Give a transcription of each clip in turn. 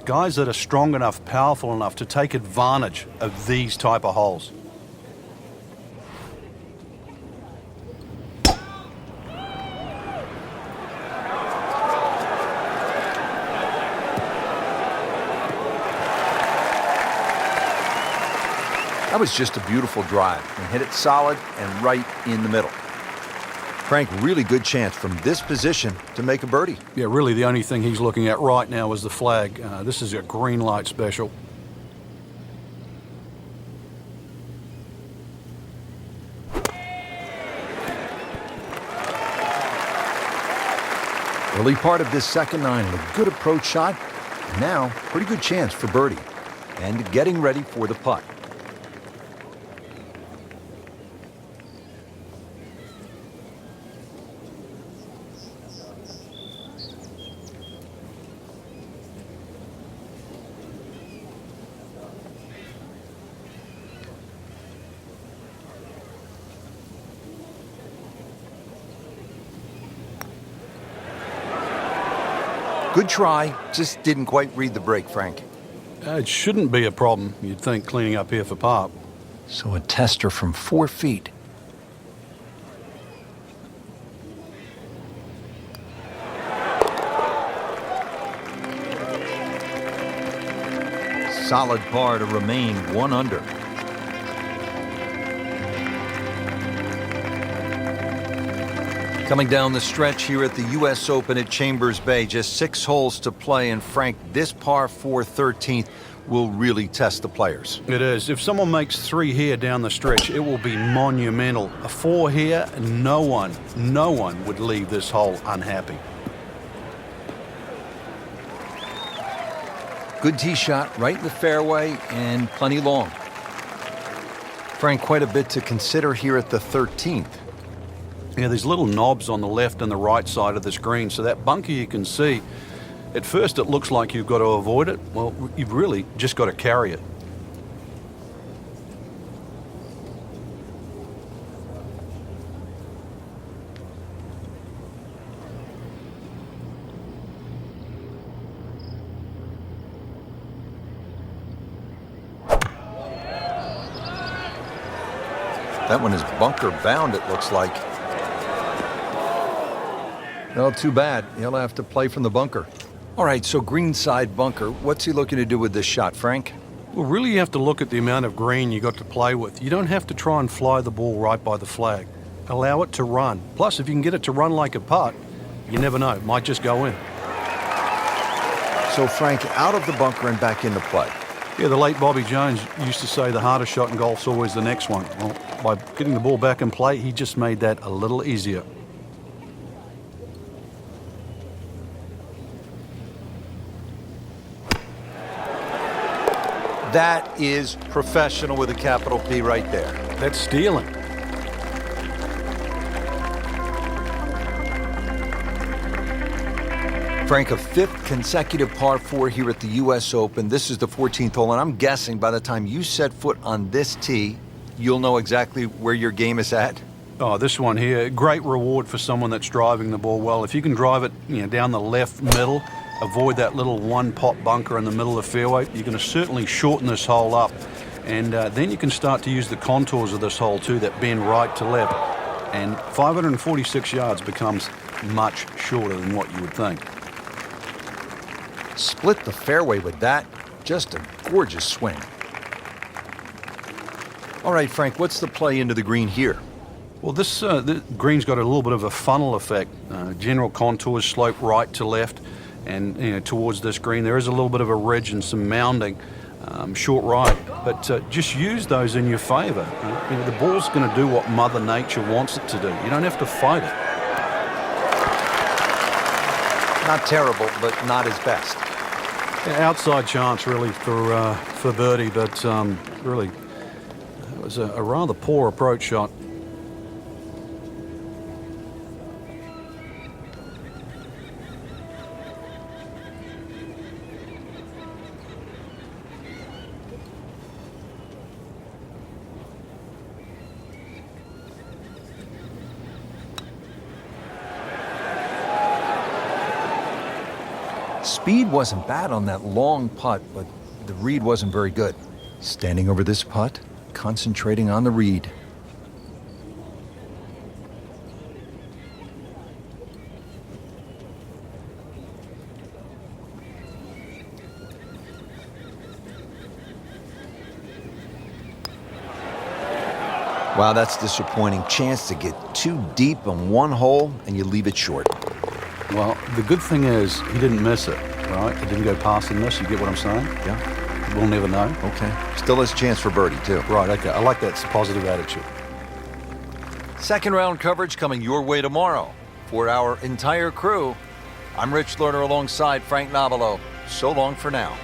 guys that are strong enough, powerful enough to take advantage of these type of holes. That was just a beautiful drive and hit it solid and right in the middle. Frank, really good chance from this position to make a birdie. Yeah, really the only thing he's looking at right now is the flag. This is a green light special. Early part of this second nine, a good approach shot. Now, pretty good chance for birdie. And getting ready for the putt. Good try, just didn't quite read the break, Frank. It shouldn't be a problem, you'd think, cleaning up here for par. So a tester from 4 feet. Solid par to remain 1 under. Coming down the stretch here at the U.S. Open at Chambers Bay, just 6 holes to play, and Frank, this par 4 13th will really test the players. It is. If someone makes 3 here down the stretch, it will be monumental. A 4 here, no one would leave this hole unhappy. Good tee shot, right in the fairway, and plenty long. Frank, quite a bit to consider here at the 13th. Yeah, there's little knobs on the left and the right side of this green, so that bunker you can see, at first it looks like you've got to avoid it. Well, you've really just got to carry it. That one is bunker bound, it looks like. No, too bad. He'll have to play from the bunker. All right, so greenside bunker. What's he looking to do with this shot, Frank? Well, really you have to look at the amount of green you got to play with. You don't have to try and fly the ball right by the flag. Allow it to run. Plus, if you can get it to run like a putt, you never know. It might just go in. So, Frank, out of the bunker and back into play. Yeah, the late Bobby Jones used to say the hardest shot in golf's always the next one. Well, by getting the ball back in play, he just made that a little easier. That is professional with a capital P right there. That's stealing. Frank, a 5th consecutive par 4 here at the U.S. Open. This is the 14th hole, and I'm guessing by the time you set foot on this tee, you'll know exactly where your game is at. Oh, this one here, great reward for someone that's driving the ball well. If you can drive it, down the left middle, avoid that little one-pot bunker in the middle of the fairway, you're going to certainly shorten this hole up. And then you can start to use the contours of this hole too, that bend right to left. And 546 yards becomes much shorter than what you would think. Split the fairway with that. Just a gorgeous swing. All right, Frank, what's the play into the green here? Well, this the green's got a little bit of a funnel effect. General contours slope right to left. And towards this green, there is a little bit of a ridge and some mounding, short right. But just use those in your favor. The ball's going to do what Mother Nature wants it to do. You don't have to fight it. Not terrible, but not his best. Yeah, outside chance, really, for birdie, but really, it was a rather poor approach shot. speed wasn't bad on that long putt, but the read wasn't very good. Standing over this putt, concentrating on the read. Wow, that's disappointing. Chance to get too deep on one hole, and you leave it short. Well, the good thing is he didn't miss it, right? It didn't go past the miss. You get what I'm saying? Yeah. We'll never know. Okay. Still has a chance for birdie, too. Right, okay. I like that positive attitude. Second round coverage coming your way tomorrow. For our entire crew, I'm Rich Lerner alongside Frank Nobilo. So long for now.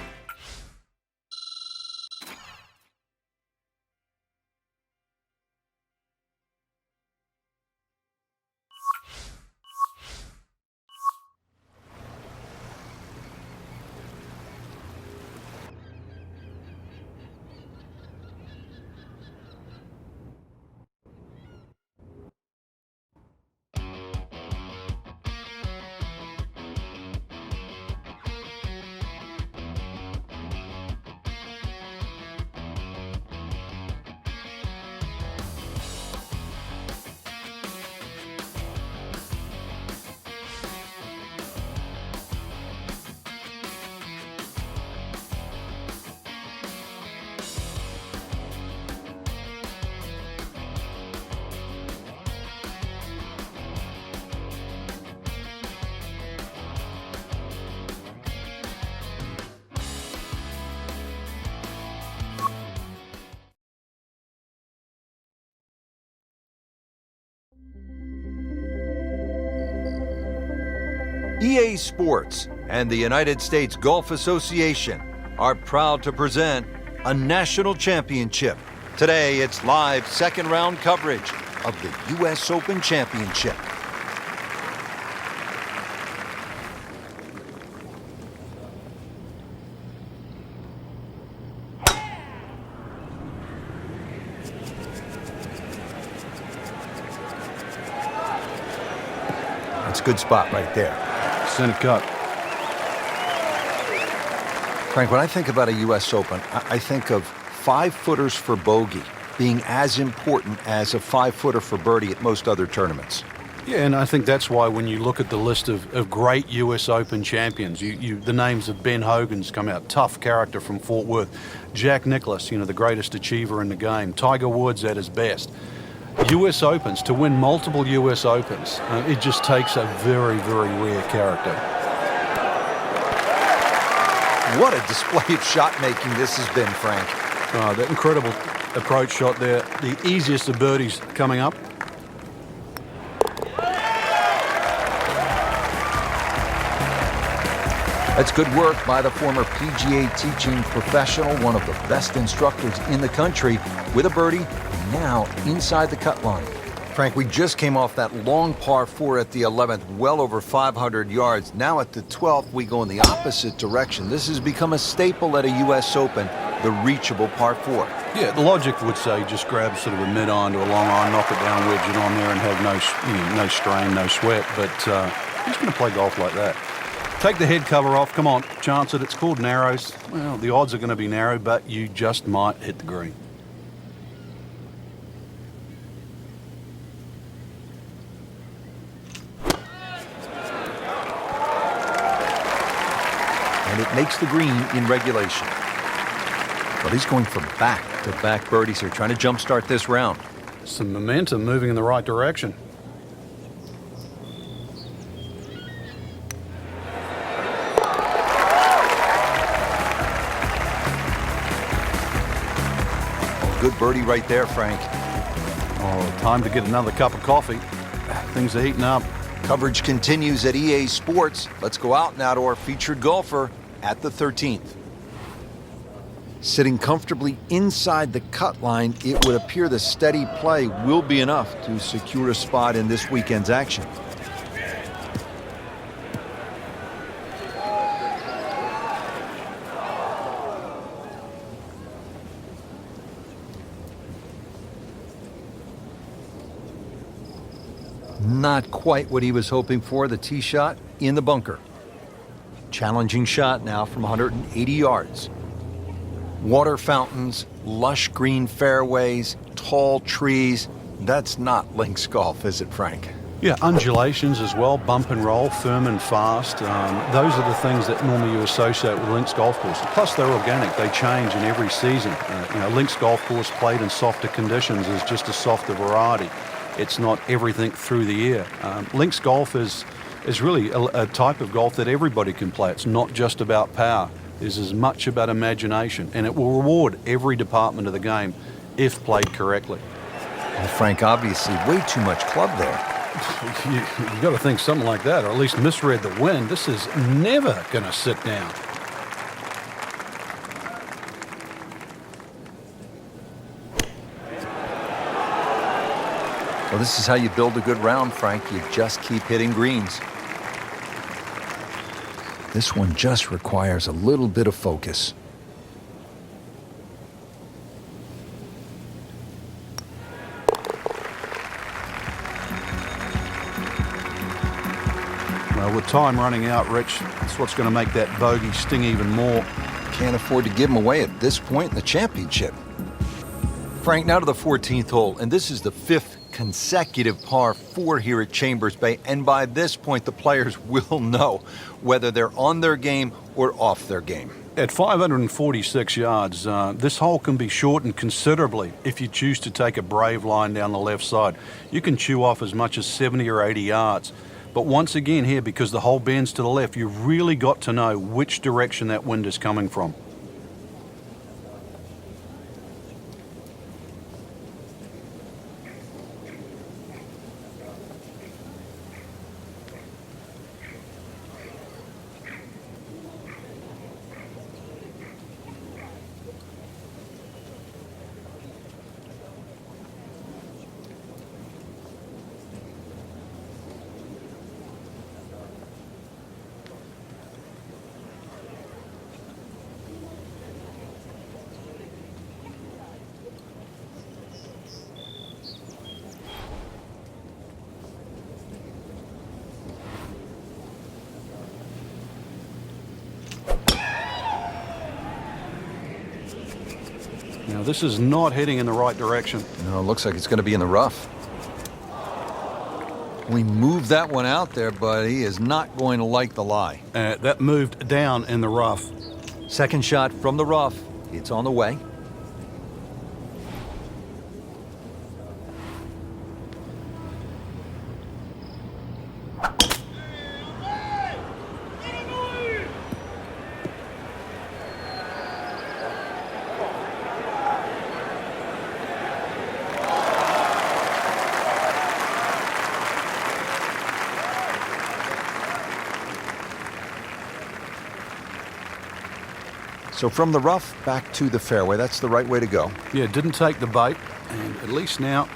EA Sports and the United States Golf Association are proud to present a national championship. Today, it's live second round coverage of the U.S. Open Championship. That's a good spot right there. Center cut. Frank, when I think about a U.S. Open, I think of 5-footers for bogey being as important as a 5-footer for birdie at most other tournaments. Yeah, and I think that's why when you look at the list of great U.S. Open champions, the names of Ben Hogan's come out, tough character from Fort Worth. Jack Nicklaus, the greatest achiever in the game. Tiger Woods at his best. U.S. Opens, to win multiple U.S. Opens, it just takes a very, very rare character. What a display of shot-making this has been, Frank. That incredible approach shot there. The easiest of birdies coming up. That's good work by the former PGA teaching professional, one of the best instructors in the country, with a birdie, now inside the cut line. Frank, we just came off that long par 4 at the 11th, well over 500 yards. Now at the 12th, we go in the opposite direction. This has become a staple at a U.S. Open, the reachable par 4. Yeah, the logic would say just grab sort of a mid-iron to a long iron, knock it down, wedge it on there, and have no strain, no sweat. But who's going to play golf like that? Take the head cover off. Come on, chance it. It's called narrows. Well, the odds are going to be narrow, but you just might hit the green. And it makes the green in regulation. But he's going for back-to-back birdies here, trying to jumpstart this round. Some momentum moving in the right direction. Good birdie right there, Frank. Oh, time to get another cup of coffee. Things are heating up. Coverage continues at EA Sports. Let's go out now to our featured golfer at the 13th. Sitting comfortably inside the cut line, it would appear the steady play will be enough to secure a spot in this weekend's action. Not quite what he was hoping for, the tee shot in the bunker. Challenging shot now from 180 yards. Water fountains, lush green fairways, tall trees. That's not links golf, is it, Frank? Yeah, undulations as well, bump and roll, firm and fast. Those are the things that normally you associate with links golf courses. Plus, they're organic. They change in every season. Links golf course played in softer conditions is just a softer variety. It's not everything through the year. Links golf is really a type of golf that everybody can play. It's not just about power. There's as much about imagination, and it will reward every department of the game if played correctly. Well, Frank, obviously way too much club there. You got to think something like that, or at least misread the wind. This is never going to sit down. Well, this is how you build a good round, Frank. You just keep hitting greens. This one just requires a little bit of focus. Well, with time running out, Rich, that's what's going to make that bogey sting even more. Can't afford to give him away at this point in the championship. Frank, now to the 14th hole, and this is the 5th consecutive par 4 here at Chambers Bay, and by this point the players will know whether they're on their game or off their game. At 546 yards, this hole can be shortened considerably if you choose to take a brave line down the left side. You can chew off as much as 70 or 80 yards. But once again here, because the hole bends to the left, you've really got to know which direction that wind is coming from. Now, this is not heading in the right direction. No, it looks like it's going to be in the rough. We moved that one out there, but he is not going to like the lie. That moved down in the rough. Second shot from the rough. It's on the way. So from the rough back to the fairway, that's the right way to go. Yeah, didn't take the bait, and at least now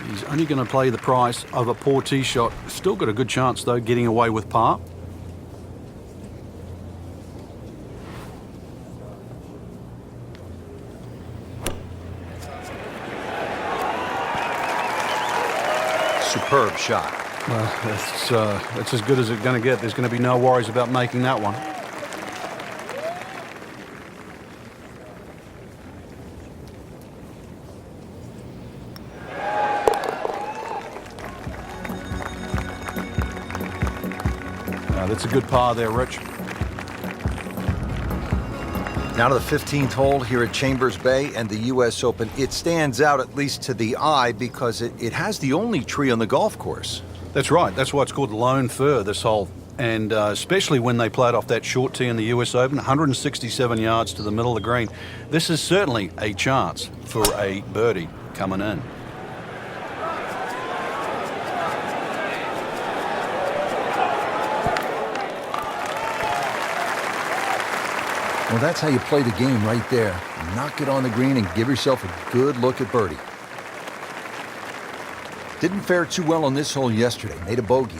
he's only going to play the price of a poor tee shot. Still got a good chance, though, getting away with par. Superb shot. Well, that's as good as it's going to get. There's going to be no worries about making that one. That's a good par there, Rich. Now to the 15th hole here at Chambers Bay and the U.S. Open. It stands out, at least to the eye, because it has the only tree on the golf course. That's right. That's why it's called lone fir, this hole. And especially when they played off that short tee in the U.S. Open, 167 yards to the middle of the green. This is certainly a chance for a birdie coming in. Well, that's how you play the game right there. Knock it on the green and give yourself a good look at birdie. Didn't fare too well on this hole yesterday. Made a bogey.